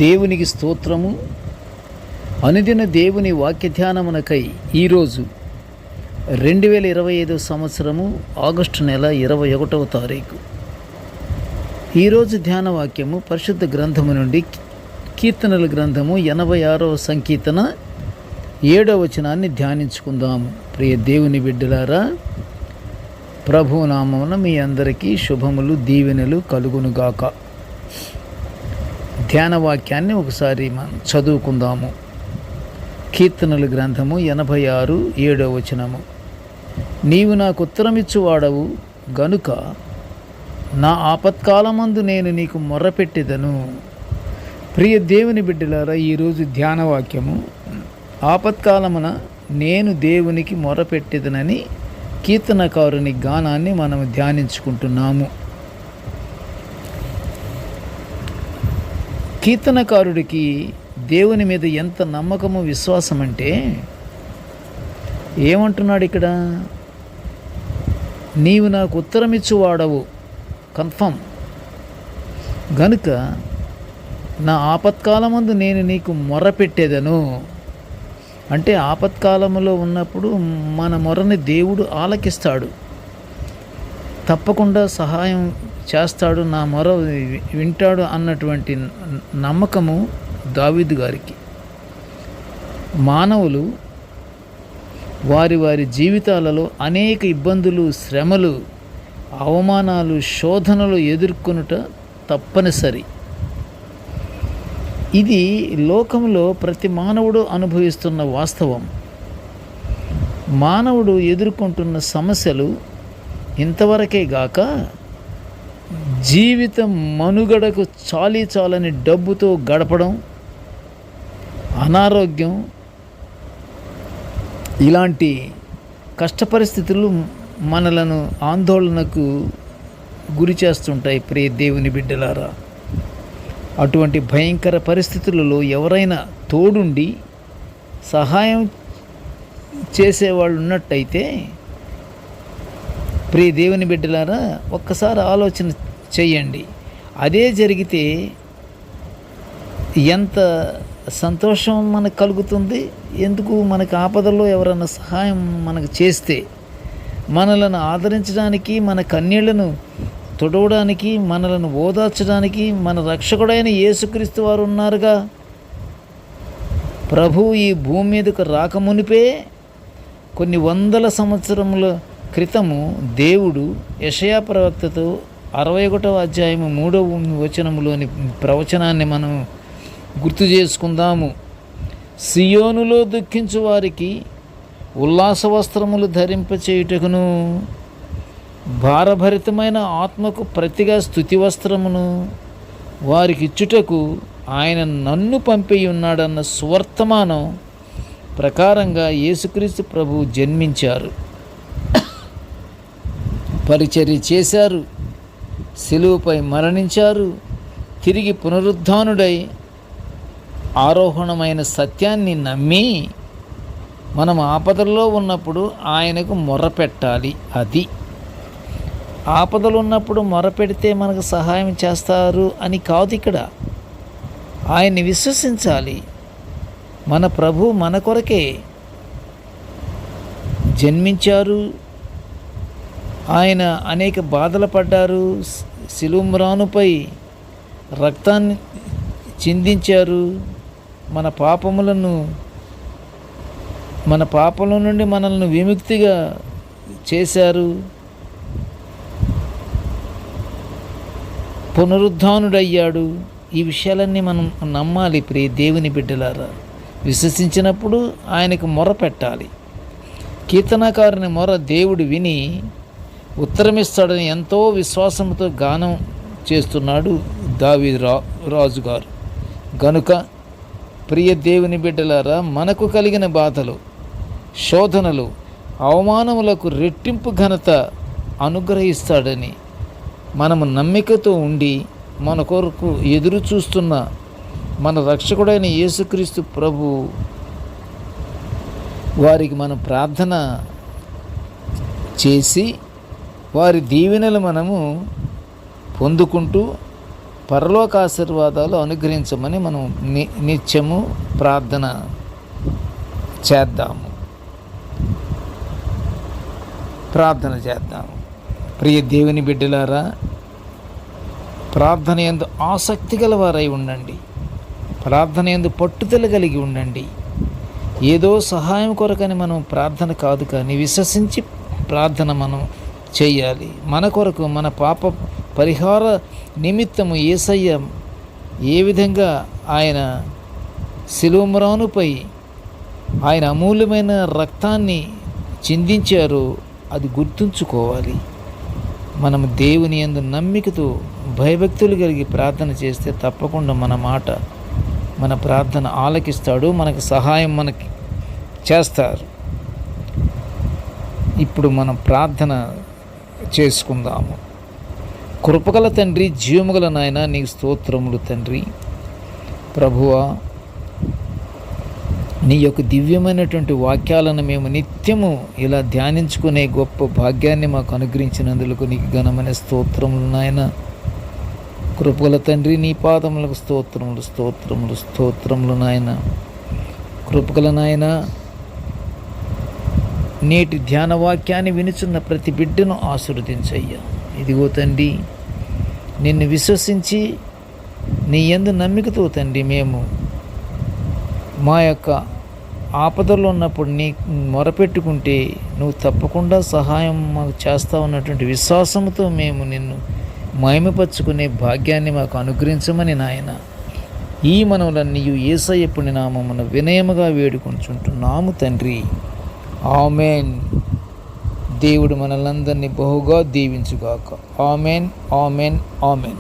దేవునికి స్తోత్రము. అనుదిన దేవుని వాక్య ధ్యానమునకై ఈరోజు 2025 సంవత్సరము ఆగస్టు నెల 21వ తారీఖు. ఈరోజు ధ్యాన వాక్యము పరిశుద్ధ గ్రంథము నుండి కీర్తనల గ్రంథము 86వ సంకీర్తన 7వ వచనాన్ని ధ్యానించుకుందాము. ప్రియ దేవుని బిడ్డలారా, ప్రభువు నామమున మీ అందరికీ శుభములు దీవెనలు కలుగునుగాక. ధ్యాన వాక్యాన్ని ఒకసారి మనం చదువుకుందాము. కీర్తనల గ్రంథము 86 7వ వచనము. నీవు నాకు ఉత్తరమిచ్చువాడవు గనుక నా ఆపత్కాలమందు నేను నీకు మొర్రపెట్టెదను. ప్రియ దేవుని బిడ్డలారా, ఈరోజు ధ్యాన వాక్యము ఆపత్కాలమున నేను దేవునికి మొర్రపెట్టెదనని కీర్తనకారుని గానాన్ని మనం ధ్యానించుకుంటున్నాము. కీర్తనకారుడికి దేవుని మీద ఎంత నమ్మకము, విశ్వాసం అంటే ఏమంటున్నాడు ఇక్కడ? నీవు నాకు ఉత్తరమిచ్చువాడవు, కన్ఫర్మ్, గనుక నా ఆపత్కాలమందు నేను నీకు మొర్రపెట్టేదను. అంటే ఆపత్కాలములో ఉన్నప్పుడు మన మొర్రని దేవుడు ఆలకిస్తాడు, తప్పకుండా సహాయం చేస్తాడు, నా మొర వింటాడు అన్నటువంటి నమ్మకము దావీదు గారికి. మానవులు వారి వారి జీవితాలలో అనేక ఇబ్బందులు, శ్రమలు, అవమానాలు, శోధనలు ఎదుర్కొనుట తప్పనిసరి. ఇది లోకంలో ప్రతి మానవుడు అనుభవిస్తున్న వాస్తవం. మానవుడు ఎదుర్కొంటున్న సమస్యలు ఇంతవరకే గాక జీవితం మనుగడకు చాలని డబ్బుతో గడపడం, అనారోగ్యం, ఇలాంటి కష్ట పరిస్థితులు మనలను ఆందోళనకు గురి చేస్తుంటాయి. ప్రియ దేవుని బిడ్డలారా, అటువంటి భయంకర పరిస్థితులలో ఎవరైనా తోడుండి సహాయం చేసేవాళ్ళు ఉన్నట్టయితే, ప్రియ దేవుని బిడ్డలారా, ఒక్కసారి ఆలోచన చెయ్యండి. అదే జరిగితే ఎంత సంతోషం మనకు కలుగుతుంది. ఎందుకు? మనకు ఆపదలో ఎవరైనా సహాయం మనకు చేస్తే, మనలను ఆదరించడానికి, మన కన్నీళ్లను తుడవడానికి, మనలను ఓదార్చడానికి మన రక్షకుడైన యేసుక్రీస్తు వారు ఉన్నారుగా. ప్రభువు ఈ భూమి మీదకు రాకమునిపే కొన్ని వందల సంవత్సరముల క్రితము దేవుడు యెషయా ప్రవక్తతో 61వ అధ్యాయము 3వ వచనములోని ప్రవచనాన్ని మనం గుర్తు చేసుకుందాము. సియోనులో దుఃఖించు వారికి ఉల్లాస వస్త్రములు ధరింపచేయుటకును, భారభరితమైన ఆత్మకు ప్రతిగా స్తుతి వస్త్రమును వారికి ఇచ్చుటకు ఆయన నన్ను పంపి ఉన్నాడన్న సువర్తమానం ప్రకారంగా యేసుక్రీస్తు ప్రభువు జన్మించారు, పరిచర్య చేశారు, శిలువపై మరణించారు, తిరిగి పునరుద్ధానుడై ఆరోహణమైన సత్యాన్ని నమ్మి మనం ఆపదల్లో ఉన్నప్పుడు ఆయనకు మొర్రపెట్టాలి. అది ఆపదలు ఉన్నప్పుడు మొర్రపెడితే మనకు సహాయం చేస్తారు అని కాదు. ఇక్కడ ఆయన్ని విశ్వసించాలి. మన ప్రభు మన కొరకే జన్మించారు, ఆయన అనేక బాధలు పడ్డారు, శిలుమ్రానుపై రక్తాన్ని చిందించారు, మన పాపముల నుండి మనల్ని విముక్తిగా చేశారు, పునరుద్ధానుడయ్యాడు. ఈ విషయాలన్నీ మనం నమ్మాలి. ప్రియ దేవుని బిడ్డలారా, విశ్వసించినప్పుడు ఆయనకు మొర పెట్టాలి. కీర్తనకారుని మొర దేవుడు విని ఉత్తరమిస్తాడని ఎంతో విశ్వాసంతో గానం చేస్తున్నాడు దావీదు రాజుగారు. గనుక ప్రియ దేవుని బిడ్డలారా, మనకు కలిగిన బాధలు, శోధనలు, అవమానములకు రెట్టింపు ఘనత అనుగ్రహిస్తాడని మనము నమ్మికతో ఉండి మన కొరకు ఎదురు చూస్తున్న మన రక్షకుడైన యేసుక్రీస్తు ప్రభు వారికి మనం ప్రార్థన చేసి వారి దీవెనలు మనము పొందుకుంటూ పరలోక ఆశీర్వాదాలు అనుగ్రహించమని మనం నిత్యము ప్రార్థన చేద్దాము. ప్రియ దేవుని బిడ్డలారా, ప్రార్థన యందు ఆసక్తి గలవారై ఉండండి. ప్రార్థన యందు పట్టుదల కలిగి ఉండండి. ఏదో సహాయం కొరకని మనం ప్రార్థన కాదు, కానీ విశ్వసించి ప్రార్థన మనం చేయాలి. మన కొరకు, మన పాప పరిహార నిమిత్తము యేసయ్య ఏ విధంగా ఆయన శిలువ మ్రానుపై ఆయన అమూల్యమైన రక్తాన్ని చిందించారో అది గుర్తుంచుకోవాలి. మనం దేవుని యందు నమ్మికతో భయభక్తులు కలిగి ప్రార్థన చేస్తే తప్పకుండా మన ప్రార్థన ఆలకిస్తాడు, మనకు సహాయం మనకి చేస్తారు. ఇప్పుడు మనం ప్రార్థన చేసుకుందాము. కృపగల తండ్రి, జీవముగల నాయన, నీకు స్తోత్రములు తండ్రి. ప్రభువా, నీ యొక్క దివ్యమైనటువంటి వాక్యాలను మేము నిత్యము ఇలా ధ్యానించుకునే గొప్ప భాగ్యాన్ని మాకు అనుగ్రహించినందుకు నీకు ఘనమైన స్తోత్రములు నాయన. కృపగల తండ్రి, నీ పాదములకు స్తోత్రములు, స్తోత్రములు, స్తోత్రములు నాయన. కృపగల నాయన, నేటి ధ్యాన వాక్యాన్ని వినుచున్న ప్రతి బిడ్డను ఆశీర్వదించయ్యా. ఇదిగో తండ్రి, నిన్ను విశ్వసించి నీ యందు నమ్మికతో తండ్రి మేము మా యొక్క ఆపదలో ఉన్నప్పుడు నీ మొరపెట్టుకుంటే నువ్వు తప్పకుండా సహాయం మాకు చేస్తావు అన్నటువంటి విశ్వాసంతో మేము నిన్ను మహిమపరుచుకునే భాగ్యాన్ని మాకు అనుగ్రహించమని నాయన ఈ మనవులన్నీ యేసయ్య పుణ్య నామమున వినయముగా వేడుకొంచుంటున్నాము తండ్రి. ఆమెన్. దేవుడు మనలందరినీ బహుగా దీవించుగాక. Amen, amen, amen.